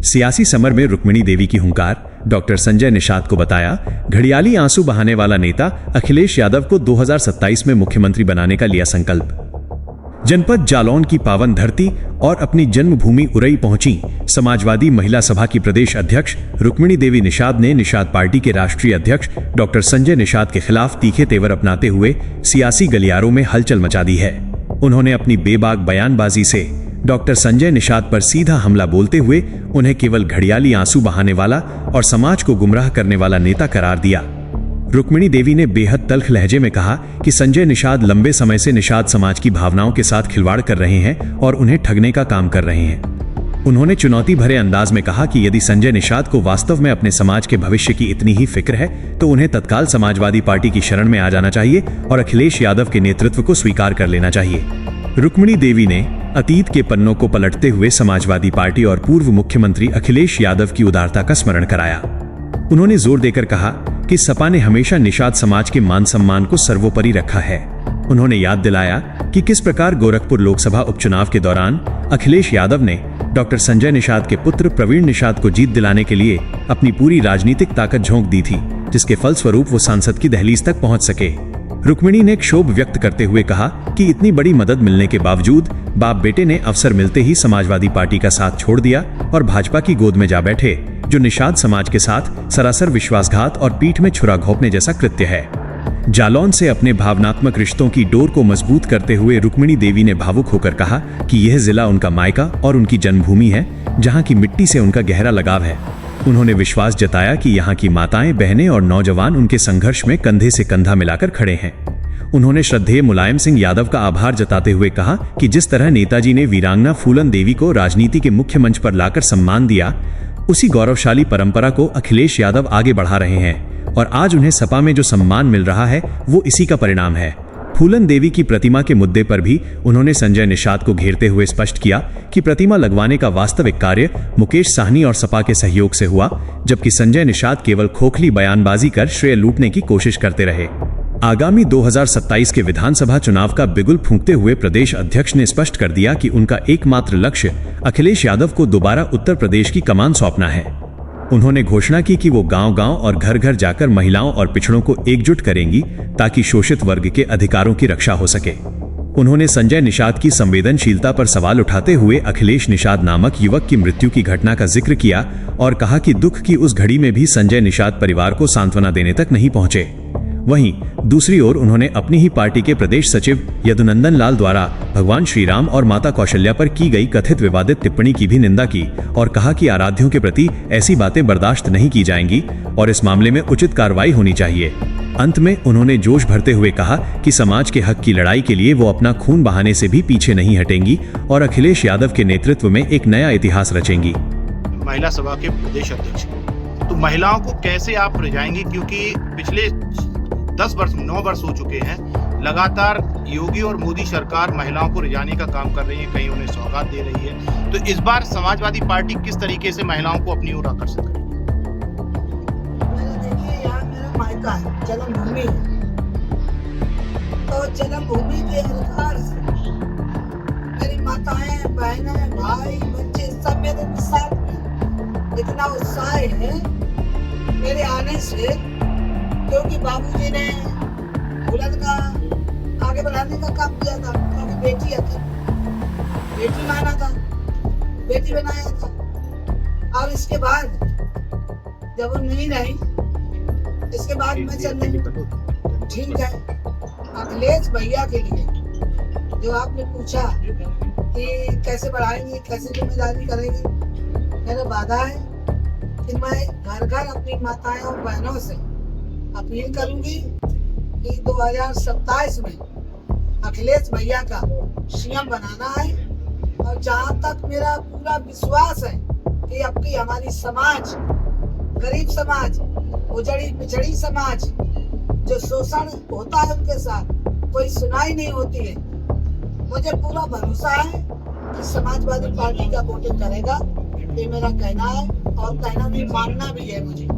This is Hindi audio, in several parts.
सियासी समर में रुक्मिणी देवी की हुंकार, डॉक्टर संजय निषाद को बताया, घड़ियाली आंसू बहाने वाला नेता अखिलेश यादव को 2027 में मुख्यमंत्री बनाने का लिया संकल्प। जनपद जालौन की पावन धरती और अपनी जन्मभूमि उरई पहुंची समाजवादी महिला सभा की प्रदेश अध्यक्ष रुक्मिणी देवी निषाद ने निषाद पार्टी के राष्ट्रीय अध्यक्ष डॉक्टर संजय निषाद के खिलाफ तीखे तेवर अपनाते हुए सियासी गलियारों में हलचल मचा दी है। उन्होंने अपनी बेबाक बयानबाजी से डॉक्टर संजय निषाद पर सीधा हमला बोलते हुए उन्हें केवल घड़ियाली आंसू बहाने वाला और समाज को गुमराह करने वाला नेता करार दिया। रुक्मिणी देवी ने बेहद तल्ख लहजे में कहा कि संजय निषाद लंबे समय से निषाद समाज की भावनाओं के साथ खिलवाड़ कर रहे हैं और उन्हें ठगने का काम कर रहे हैं। उन्होंने चुनौती भरे अंदाज में कहा कि यदि संजय निषाद को वास्तव में अपने समाज के भविष्य की इतनी ही फिक्र है तो उन्हें तत्काल समाजवादी पार्टी की शरण में आ जाना चाहिए और अखिलेश यादव के नेतृत्व को स्वीकार कर लेना चाहिए। रुक्मिणी देवी ने अतीत के पन्नों को पलटते हुए समाजवादी पार्टी और पूर्व मुख्यमंत्री अखिलेश यादव की उदारता का स्मरण कराया। उन्होंने जोर देकर कहा कि सपा ने हमेशा निषाद समाज के मान सम्मान को सर्वोपरि रखा है। उन्होंने याद दिलाया कि किस प्रकार गोरखपुर लोकसभा उपचुनाव के दौरान अखिलेश यादव ने डॉक्टर संजय निषाद के पुत्र प्रवीण निषाद को जीत दिलाने के लिए अपनी पूरी राजनीतिक ताकत झोंक दी थी, जिसके फलस्वरूप वो सांसद की दहलीज तक पहुंच सके। रुक्मिणी ने क्षोभ व्यक्त करते हुए कहा कि इतनी बड़ी मदद मिलने के बावजूद बाप बेटे ने अवसर मिलते ही समाजवादी पार्टी का साथ छोड़ दिया और भाजपा की गोद में जा बैठे, जो निषाद समाज के साथ सरासर विश्वासघात और पीठ में छुरा घोंपने जैसा कृत्य है। जालौन से अपने भावनात्मक रिश्तों की डोर को मजबूत करते हुए रुक्मिणी देवी ने भावुक होकर कहा कि यह जिला उनका मायका और उनकी जन्मभूमि है, जहां की मिट्टी से उनका गहरा लगाव है। उन्होंने विश्वास जताया कि यहाँ की माताएं, बहनें और नौजवान उनके संघर्ष में कंधे से कंधा मिलाकर खड़े हैं। उन्होंने श्रद्धेय मुलायम सिंह यादव का आभार जताते हुए कहा कि जिस तरह नेताजी ने वीरांगना फूलन देवी को राजनीति के मुख्य मंच पर लाकर सम्मान दिया, उसी गौरवशाली परंपरा को अखिलेश यादव आगे बढ़ा रहे हैं और आज उन्हें सपा में जो सम्मान मिल रहा है वो इसी का परिणाम है। फूलन देवी की प्रतिमा के मुद्दे पर भी उन्होंने संजय निषाद को घेरते हुए स्पष्ट किया कि प्रतिमा लगवाने का वास्तविक कार्य मुकेश साहनी और सपा के सहयोग से हुआ, जबकि संजय निषाद केवल खोखली बयानबाजी कर श्रेय लूटने की कोशिश करते रहे। आगामी 2027 के विधानसभा चुनाव का बिगुल फूंकते हुए प्रदेश अध्यक्ष ने स्पष्ट कर दिया कि उनका एकमात्र लक्ष्य अखिलेश यादव को दोबारा उत्तर प्रदेश की कमान सौंपना है। उन्होंने घोषणा की कि वो गांव-गांव और घर-घर जाकर महिलाओं और पिछड़ों को एकजुट करेंगी ताकि शोषित वर्ग के अधिकारों की रक्षा हो सके। उन्होंने संजय निषाद की संवेदनशीलता पर सवाल उठाते हुए अखिलेश निषाद नामक युवक की मृत्यु की घटना का जिक्र किया और कहा कि दुख की उस घड़ी में भी संजय निषाद परिवार को सांत्वना देने तक नहीं पहुंचे। वहीं दूसरी ओर उन्होंने अपनी ही पार्टी के प्रदेश सचिव यदुनंदन लाल द्वारा भगवान श्री राम और माता कौशल्या पर की गई कथित विवादित टिप्पणी की भी निंदा की और कहा कि आराध्यों के प्रति ऐसी बातें बर्दाश्त नहीं की जाएंगी और इस मामले में उचित कार्रवाई होनी चाहिए। अंत में उन्होंने जोश भरते हुए कहा कि समाज के हक की लड़ाई के लिए वो अपना खून बहाने से भी पीछे नहीं हटेंगी और अखिलेश यादव के नेतृत्व में एक नया इतिहास रचेंगी। महिला सभा के प्रदेश अध्यक्ष, तो महिलाओं को कैसे आप रिझाएंगी, क्योंकि पिछले 9 वर्ष हो चुके हैं लगातार योगी और मोदी सरकार महिलाओं को रिझाने का काम कर रही है, कहीं उन्हें सौगात दे रही है। तो इस बार समाजवादी पार्टी किस तरीके से महिलाओं को अपनी ओर आकर्षित करेगी? देखिए, यहाँ मेरा मायका है, जन्मभूमि है, तो जन्मभूमि के अधिकार से मेरी माताएं, बहनें, भाई, बच्चे सब मेरे साथ में इतना उत्साह है मेरे आने से, क्योंकि बाबूजी ने बुलंद का आगे बढ़ाने का काम किया था, क्योंकि बेटी थी, बेटी माना था, बेटी बनाया था। और इसके बाद जब वो नहीं रही, इसके बाद मैं चल रही। ठीक है, अखिलेश भैया के लिए जो आपने पूछा कि कैसे बढ़ाएंगे, कैसे जिम्मेदारी करेंगे, मेरा वादा है कि मैं घर घर अपनी माताएं और बहनों से अपील करूंगी कि 2027 में अखिलेश भैया का सीएम बनाना है। और जहां तक मेरा पूरा विश्वास है कि आपकी हमारी समाज, गरीब समाज, उजड़ी पिछड़ी समाज, जो शोषण होता है उनके साथ कोई सुनाई नहीं होती है, मुझे पूरा भरोसा है कि समाजवादी पार्टी का वोटिंग करेगा। ये मेरा कहना है और कहना नहीं, मानना भी है मुझे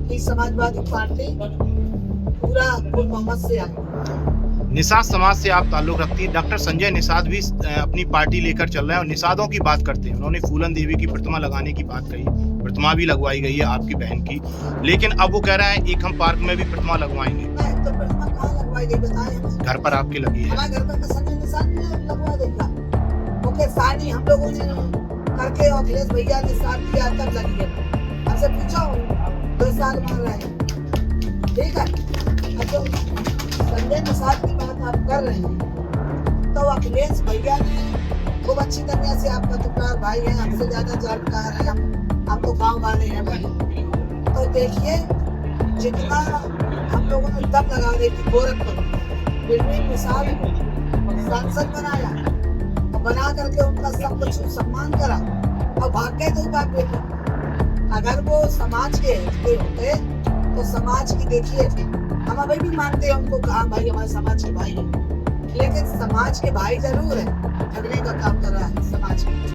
कि समाजवादी पार्टी पूरा बहुमत से आई। निषाद समाज से आप ताल्लुक रखती हैं। डॉक्टर संजय निषाद भी अपनी पार्टी लेकर चल रहे हैं और निषादों की बात करते हैं। उन्होंने फूलन देवी की प्रतिमा लगाने की बात कही, प्रतिमा भी लगवाई गई है आपकी बहन की, लेकिन अब वो कह रहे हैं एक हम पार्क में भी प्रतिमा लगवाएंगे। नहीं, तो प्रतिमा कहाँ लगवाई गई बताएं हमें। घर पर आपके लगी है। हमारे घर पर संजय निषाद ने लगवा देगा। ओके, सानी हम लोगों ने करके और अखिलेश भैया ने साथ दिया तब लगी है। हमसे पूछो 2 साल मान रहे हैं, ठीक है। अब तो संजय निषाद की बात आप कर रहे हैं, तो अखिलेश भैया ने खूब अच्छी तरह से, आपका टुकड़ा भाई है, हमसे ज्यादा जानकार है, हम तो गाँव वाले हैं भाई। तो देखिए जितना हम लोगों ने दम लगा दी थी गोरखपुर, बिल्कुल मिसाल सांसद बनाया और बना करके उनका सब कुछ सम्मान करा और भाग्य तो बात बेटा, अगर वो समाज के होते तो समाज की देखिए, हम अभी भी मानते हैं उनको, कहा भाई हमारे समाज के भाई हैं, लेकिन समाज के भाई जरूर है, ठगने का काम कर रहा है समाज के।